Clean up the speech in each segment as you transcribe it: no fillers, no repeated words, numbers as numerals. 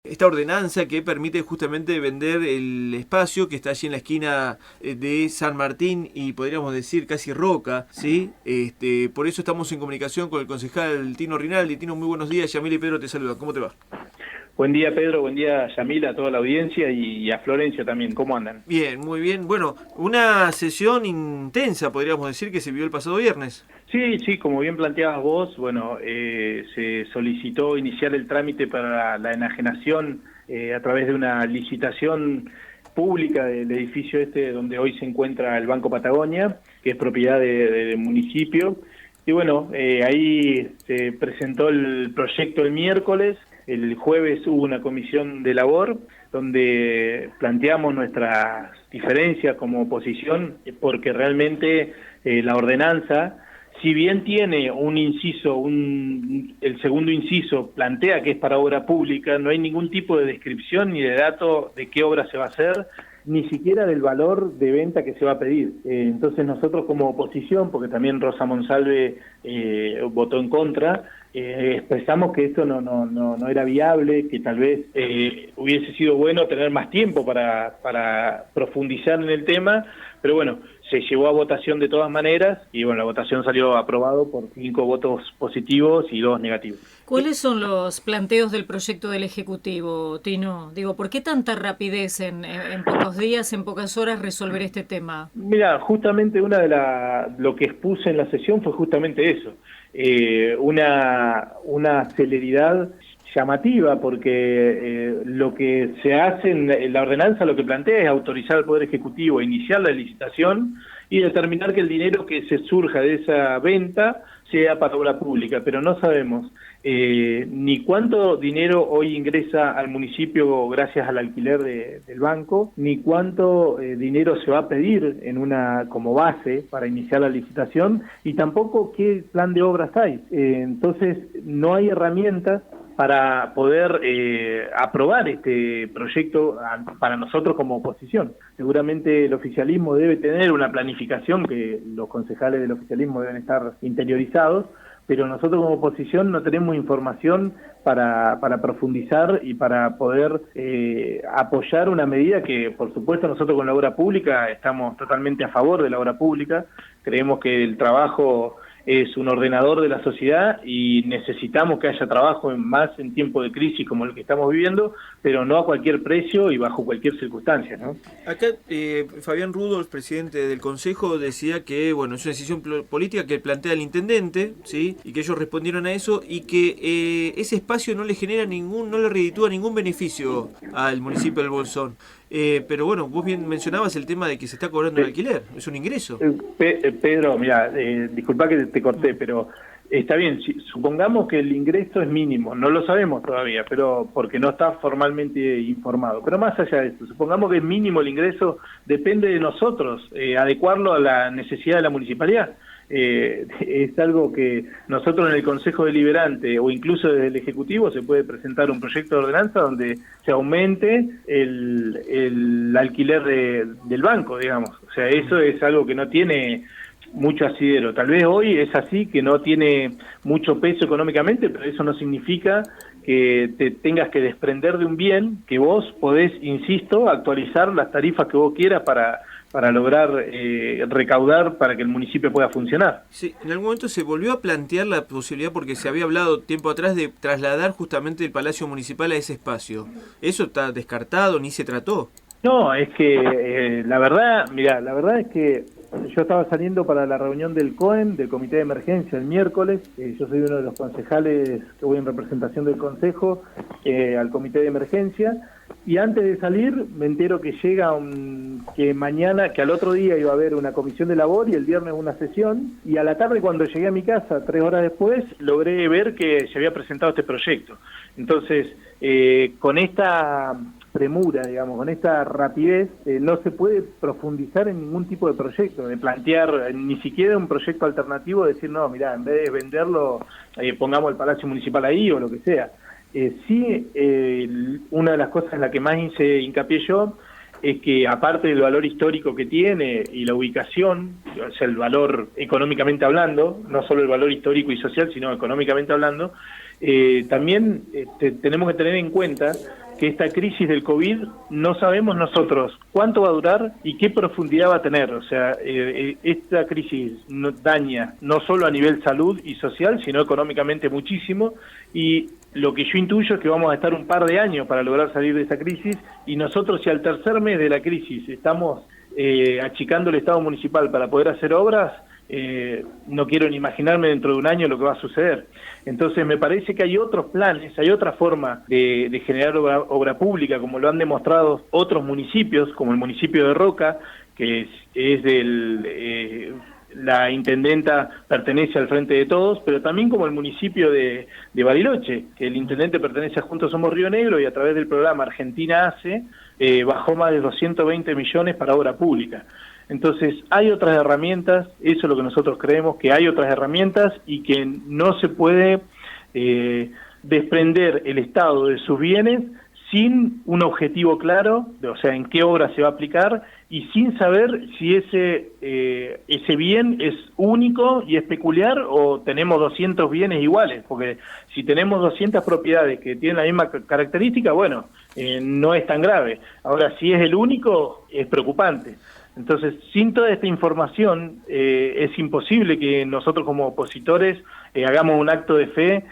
esta ordenanza que permite justamente vender el espacio que está allí en la esquina de San Martín y podríamos decir casi Roca, ¿sí? Por eso estamos en comunicación con el concejal Tino Rinaldi. Tino, muy buenos días. Yamila y Pedro te saludan. ¿Cómo te va? Buen día, Pedro, buen día, Yamila, a toda la audiencia y a Florencia también. ¿Cómo andan? Bien, muy bien. Bueno, una sesión intensa, podríamos decir, que se vio el pasado viernes. Sí, como bien planteabas vos, bueno, se solicitó iniciar el trámite para la enajenación a través de una licitación pública del edificio donde hoy se encuentra el Banco Patagonia, que es propiedad del municipio. Y bueno, ahí se presentó el proyecto el miércoles. El jueves hubo una comisión de labor donde planteamos nuestras diferencias como oposición, porque realmente la ordenanza, si bien tiene un inciso, el segundo inciso plantea que es para obra pública, no hay ningún tipo de descripción ni de dato de qué obra se va a hacer, ni siquiera del valor de venta que se va a pedir. Entonces nosotros como oposición, porque también Rosa Monsalve votó en contra, expresamos que esto no era viable, que tal vez hubiese sido bueno tener más tiempo para profundizar en el tema, pero bueno, se llevó a votación de todas maneras y bueno, la votación salió aprobado por 5 votos positivos y 2 negativos. ¿Cuáles son los planteos del proyecto del Ejecutivo, Tino? Digo, ¿por qué tanta rapidez en pocos días, en pocas horas resolver este tema? Mira, justamente lo que expuse en la sesión fue justamente eso, una celeridad llamativa, porque lo que se hace en la ordenanza lo que plantea es autorizar al Poder Ejecutivo a iniciar la licitación y determinar que el dinero que se surja de esa venta sea para obra pública, pero no sabemos ni cuánto dinero hoy ingresa al municipio gracias al alquiler del banco, ni cuánto dinero se va a pedir como base para iniciar la licitación, y tampoco qué plan de obras hay. Entonces no hay herramientas para poder aprobar este proyecto para nosotros como oposición. Seguramente el oficialismo debe tener una planificación, que los concejales del oficialismo deben estar interiorizados, pero nosotros como oposición no tenemos información para profundizar y para poder apoyar una medida que, por supuesto, nosotros con la obra pública estamos totalmente a favor de la obra pública. Creemos que el trabajo es un ordenador de la sociedad y necesitamos que haya trabajo más en tiempo de crisis como el que estamos viviendo, pero no a cualquier precio y bajo cualquier circunstancia, ¿no? Acá Fabián Rudolph, presidente del Consejo, decía que bueno, es una decisión política que plantea el intendente, ¿sí? Y que ellos respondieron a eso y que ese espacio no le genera no le reditúa ningún beneficio al municipio del Bolsón. Pero bueno, vos bien mencionabas el tema de que se está cobrando el alquiler, es un ingreso. Pedro, mira, disculpa que te corté, pero está bien, supongamos que el ingreso es mínimo, no lo sabemos todavía, pero porque no está formalmente informado, pero más allá de esto, supongamos que es mínimo el ingreso, depende de nosotros adecuarlo a la necesidad de la municipalidad. Es algo que nosotros en el Consejo Deliberante o incluso desde el Ejecutivo se puede presentar un proyecto de ordenanza donde se aumente el alquiler del banco, digamos. O sea, eso es algo que no tiene mucho asidero. Tal vez hoy es así, que no tiene mucho peso económicamente, pero eso no significa que te tengas que desprender de un bien que vos podés, insisto, actualizar las tarifas que vos quieras para lograr recaudar para que el municipio pueda funcionar. Sí, en algún momento se volvió a plantear la posibilidad, porque se había hablado tiempo atrás de trasladar justamente el Palacio Municipal a ese espacio. ¿Eso está descartado, ni se trató? No, es que la verdad es que yo estaba saliendo para la reunión del COEM, del Comité de Emergencia, el miércoles. Yo soy uno de los concejales que voy en representación del Consejo al Comité de Emergencia. Y antes de salir me entero que que al otro día iba a haber una comisión de labor y el viernes una sesión. Y a la tarde, cuando llegué a mi casa, 3 horas después, logré ver que se había presentado este proyecto. Entonces, con esta premura, digamos, con esta rapidez, no se puede profundizar en ningún tipo de proyecto, de plantear ni siquiera un proyecto alternativo, de decir, no, mirá, en vez de venderlo, pongamos el Palacio Municipal ahí o lo que sea. Una de las cosas en la que más hice hincapié yo es que, aparte del valor histórico que tiene y la ubicación, o sea, el valor económicamente hablando, no solo el valor histórico y social, sino económicamente hablando, también tenemos que tener en cuenta que esta crisis del COVID no sabemos nosotros cuánto va a durar y qué profundidad va a tener. O sea, esta crisis daña no solo a nivel salud y social, sino económicamente muchísimo, y lo que yo intuyo es que vamos a estar un par de años para lograr salir de esta crisis, y nosotros, si al tercer mes de la crisis estamos achicando el Estado municipal para poder hacer obras, no quiero ni imaginarme dentro de un año lo que va a suceder. Entonces me parece que hay otros planes, hay otra forma de generar obra pública, como lo han demostrado otros municipios, como el municipio de Roca, que es la intendenta pertenece al Frente de Todos, pero también como el municipio de Bariloche, que el intendente pertenece a Juntos Somos Río Negro, y a través del programa Argentina Hace, bajó más de 220 millones para obra pública. Entonces, hay otras herramientas, eso es lo que nosotros creemos, que hay otras herramientas y que no se puede desprender el Estado de sus bienes sin un objetivo claro, o sea, en qué obra se va a aplicar, y sin saber si ese bien es único y es peculiar, o tenemos 200 bienes iguales, porque si tenemos 200 propiedades que tienen la misma característica, bueno, no es tan grave. Ahora, si es el único, es preocupante. Entonces, sin toda esta información, es imposible que nosotros como opositores hagamos un acto de fe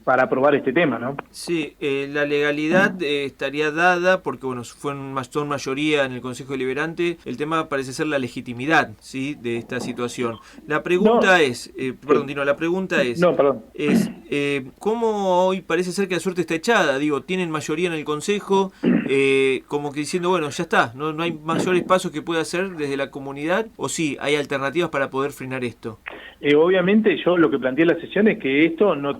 para aprobar este tema, ¿no? Sí, la legalidad estaría dada porque, bueno, son mayoría en el Consejo Deliberante. El tema parece ser la legitimidad, ¿sí?, de esta situación. La pregunta es, ¿cómo hoy parece ser que la suerte está echada? Digo, tienen mayoría en el Consejo, como que diciendo, bueno, ya está, no hay mayores pasos que pueda hacer desde la comunidad, o sí, hay alternativas para poder frenar esto. Obviamente yo lo que planteé en la sesión es que esto no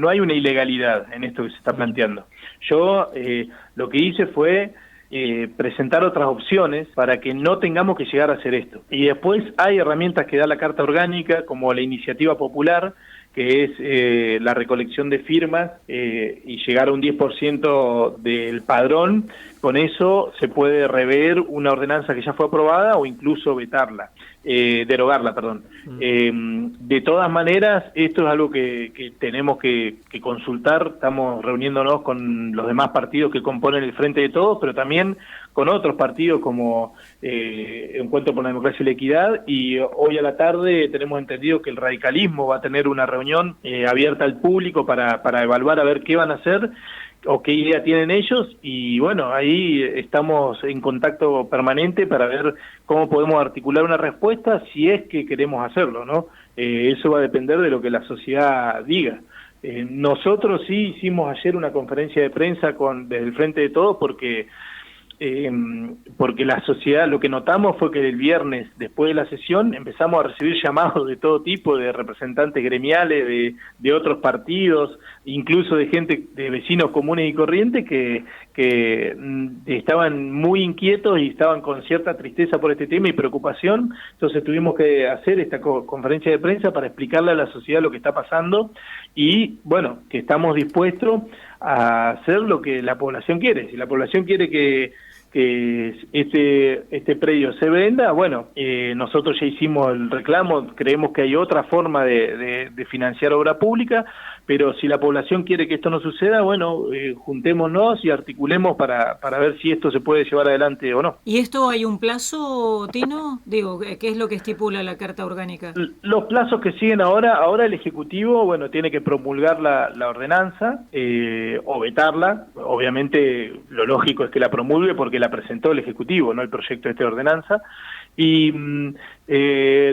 hay una ilegalidad en esto que se está planteando. Yo lo que hice fue presentar otras opciones para que no tengamos que llegar a hacer esto. Y después hay herramientas que da la Carta Orgánica, como la iniciativa popular, que es la recolección de firmas y llegar a un 10% del padrón. Con eso se puede rever una ordenanza que ya fue aprobada o incluso derogarla, perdón. De todas maneras, esto es algo que tenemos que consultar. Estamos reuniéndonos con los demás partidos que componen el Frente de Todos, pero también con otros partidos como Encuentro por la Democracia y la Equidad, y hoy a la tarde tenemos entendido que el radicalismo va a tener una reunión abierta al público para evaluar a ver qué van a hacer o qué idea tienen ellos, y bueno, ahí estamos en contacto permanente para ver cómo podemos articular una respuesta si es que queremos hacerlo, ¿no? Eso va a depender de lo que la sociedad diga. Nosotros sí hicimos ayer una conferencia de prensa desde el Frente de Todos porque la sociedad, lo que notamos fue que el viernes, después de la sesión, empezamos a recibir llamados de todo tipo, de representantes gremiales, de otros partidos, incluso de gente, de vecinos comunes y corrientes que estaban muy inquietos y estaban con cierta tristeza por este tema y preocupación. Entonces tuvimos que hacer esta conferencia de prensa para explicarle a la sociedad lo que está pasando y, bueno, que estamos dispuestos a hacer lo que la población quiere. Si la población quiere que este predio se venda, bueno, nosotros ya hicimos el reclamo, creemos que hay otra forma de financiar obra pública, pero si la población quiere que esto no suceda, bueno, juntémonos y articulemos para ver si esto se puede llevar adelante o no. ¿Y esto hay un plazo, Tino? Digo, ¿qué es lo que estipula la Carta Orgánica? Los plazos que siguen ahora el Ejecutivo, bueno, tiene que promulgar la ordenanza o vetarla. Obviamente lo lógico es que la promulgue porque la presentó el Ejecutivo, no el proyecto de ordenanza. Y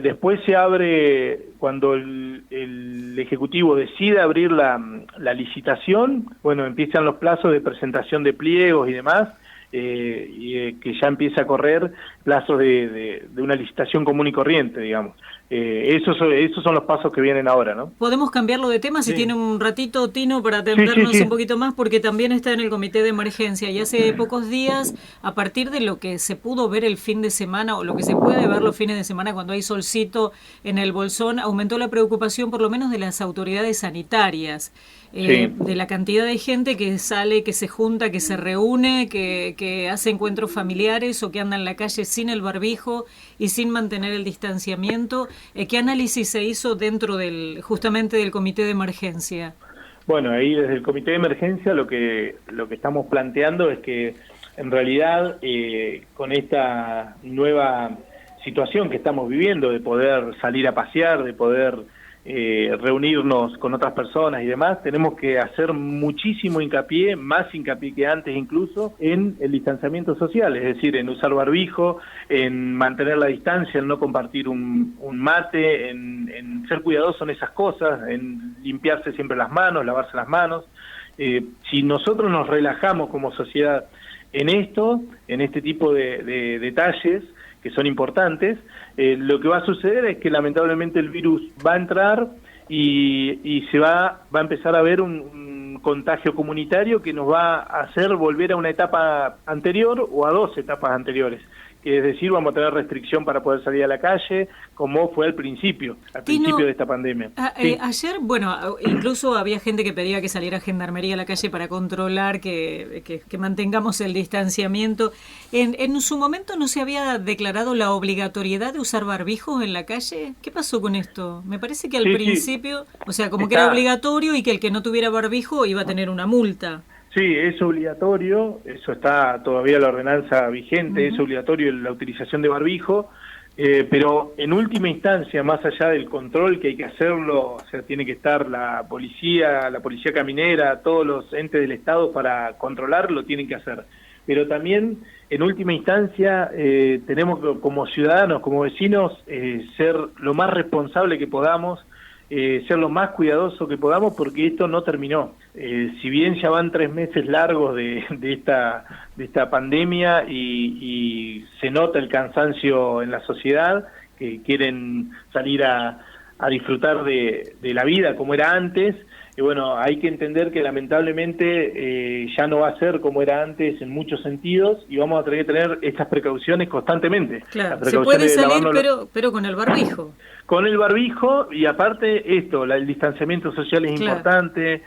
después se abre, cuando el Ejecutivo decide abrir la licitación, bueno, empiezan los plazos de presentación de pliegos y demás, que ya empieza a correr plazos de una licitación común y corriente, digamos. Esos son los pasos que vienen ahora, ¿no? Podemos cambiarlo de tema si tiene un ratito, Tino, para atendernos un poquito más, porque también está en el comité de emergencia y hace pocos días, a partir de lo que se pudo ver el fin de semana o lo que se puede ver los fines de semana cuando hay solcito en el Bolsón, aumentó la preocupación por lo menos de las autoridades sanitarias, de la cantidad de gente que sale, que se junta, que se reúne, que hace encuentros familiares o que anda en la calle sin el barbijo y sin mantener el distanciamiento. ¿Qué análisis se hizo dentro justamente del comité de emergencia? Bueno, ahí desde el comité de emergencia lo que estamos planteando es que en realidad con esta nueva situación que estamos viviendo de poder salir a pasear, de poder reunirnos con otras personas y demás, tenemos que hacer muchísimo hincapié, más hincapié que antes incluso, en el distanciamiento social, es decir, en usar barbijo, en mantener la distancia, en no compartir un mate, en ser cuidadoso en esas cosas, en limpiarse siempre las manos, lavarse las manos. Si nosotros nos relajamos como sociedad en esto, en este tipo de detalles, que son importantes, lo que va a suceder es que lamentablemente el virus va a entrar y se va a empezar a ver un contagio comunitario que nos va a hacer volver a una etapa anterior o a 2 etapas anteriores. Es decir, vamos a tener restricción para poder salir a la calle, como fue al principio de esta pandemia. Sí. Ayer, bueno, incluso había gente que pedía que saliera Gendarmería a la calle para controlar que mantengamos el distanciamiento. ¿En su momento no se había declarado la obligatoriedad de usar barbijo en la calle? ¿Qué pasó con esto? Me parece que al principio, o sea, como que era obligatorio y que el que no tuviera barbijo iba a tener una multa. Sí, es obligatorio, eso está todavía la ordenanza vigente, es obligatorio la utilización de barbijo, pero en última instancia, más allá del control que hay que hacerlo, o sea, tiene que estar la policía caminera, todos los entes del Estado para controlarlo, tienen que hacer. Pero también, en última instancia, tenemos que, como ciudadanos, como vecinos, ser lo más responsable que podamos, ser lo más cuidadoso que podamos, porque esto no terminó. Si bien ya van 3 meses largos de esta pandemia y se nota el cansancio en la sociedad, que quieren salir a disfrutar de la vida como era antes, y bueno, hay que entender que lamentablemente ya no va a ser como era antes en muchos sentidos y vamos a tener que tener estas precauciones constantemente. Claro, se puede salir pero con el barbijo. Con el barbijo y aparte el distanciamiento social es importante.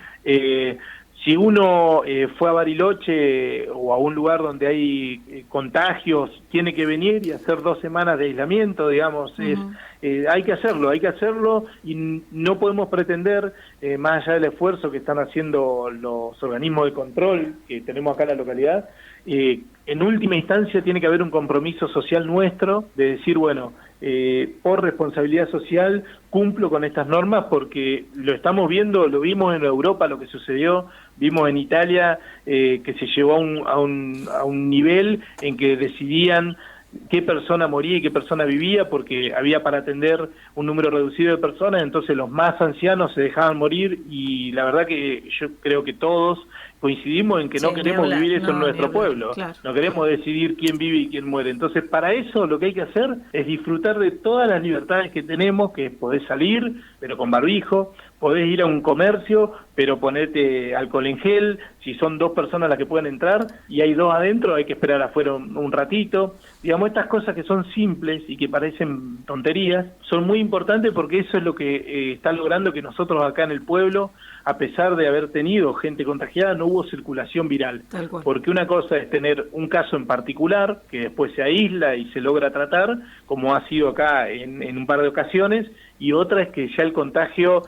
Si uno fue a Bariloche o a un lugar donde hay contagios, tiene que venir y hacer 2 semanas de aislamiento, digamos, hay que hacerlo y no podemos pretender, más allá del esfuerzo que están haciendo los organismos de control que tenemos acá en la localidad, en última instancia tiene que haber un compromiso social nuestro de decir, bueno, por responsabilidad social cumplo con estas normas porque lo estamos viendo, lo vimos en Europa lo que sucedió, vimos en Italia que se llevó a un nivel en que decidían qué persona moría y qué persona vivía porque había para atender un número reducido de personas, entonces los más ancianos se dejaban morir y la verdad que yo creo que todos coincidimos en que no queremos vivir eso en nuestro pueblo, claro. No queremos decidir quién vive y quién muere, entonces para eso lo que hay que hacer es disfrutar de todas las libertades que tenemos, que podés salir, pero con barbijo, podés ir a un comercio, pero ponete alcohol en gel, si son 2 personas las que pueden entrar y hay 2 adentro, hay que esperar afuera un ratito, digamos, estas cosas que son simples y que parecen tonterías, son muy importantes porque eso es lo que está logrando que nosotros acá en el pueblo, a pesar de haber tenido gente contagiada, no hubo circulación viral. Porque una cosa es tener un caso en particular, que después se aísla y se logra tratar, como ha sido acá en un par de ocasiones, y otra es que ya el contagio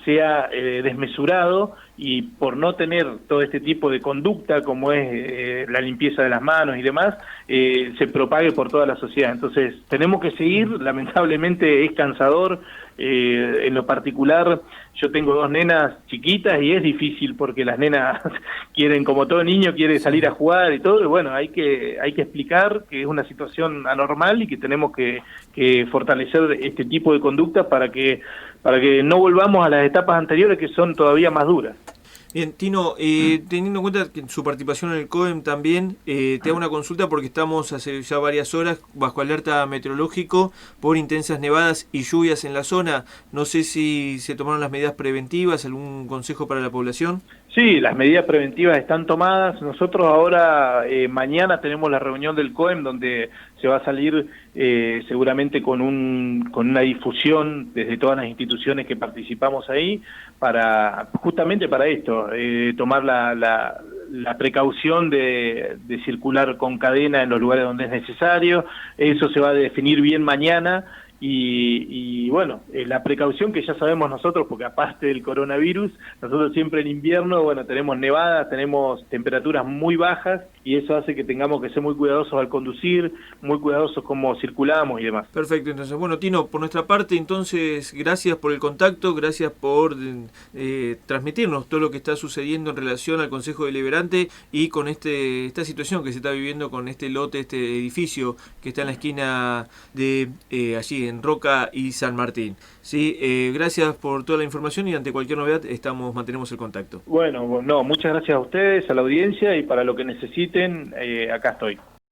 sea desmesurado y por no tener todo este tipo de conducta como es la limpieza de las manos y demás, se propague por toda la sociedad. Entonces tenemos que seguir, lamentablemente es cansador, en lo particular yo tengo 2 nenas chiquitas y es difícil porque las nenas quieren, como todo niño, quiere salir a jugar y todo, y bueno, hay que explicar que es una situación anormal y que tenemos que fortalecer este tipo de conductas para que no volvamos a las etapas anteriores que son todavía más duras. Bien, Tino, teniendo en cuenta que su participación en el COEM también, te hago una consulta porque estamos hace ya varias horas bajo alerta meteorológico por intensas nevadas y lluvias en la zona. No sé si se tomaron las medidas preventivas, algún consejo para la población. Sí, las medidas preventivas están tomadas. Nosotros ahora, mañana tenemos la reunión del COEM donde se va a salir seguramente con una difusión desde todas las instituciones que participamos ahí, justamente para esto, tomar la precaución de circular con cadena en los lugares donde es necesario. Eso se va a definir bien mañana y bueno, la precaución que ya sabemos nosotros, porque aparte del coronavirus, nosotros siempre en invierno, bueno, tenemos nevadas, tenemos temperaturas muy bajas y eso hace que tengamos que ser muy cuidadosos al conducir, muy cuidadosos cómo circulamos y demás. Perfecto, entonces, bueno, Tino, por nuestra parte, entonces, gracias por el contacto, gracias por transmitirnos todo lo que está sucediendo en relación al Consejo Deliberante y con esta situación que se está viviendo con este lote, este edificio que está en la esquina de allí, en Roca y San Martín. Sí, gracias por toda la información y ante cualquier novedad mantenemos el contacto. Bueno, no, muchas gracias a ustedes, a la audiencia, y para lo que necesiten, acá estoy.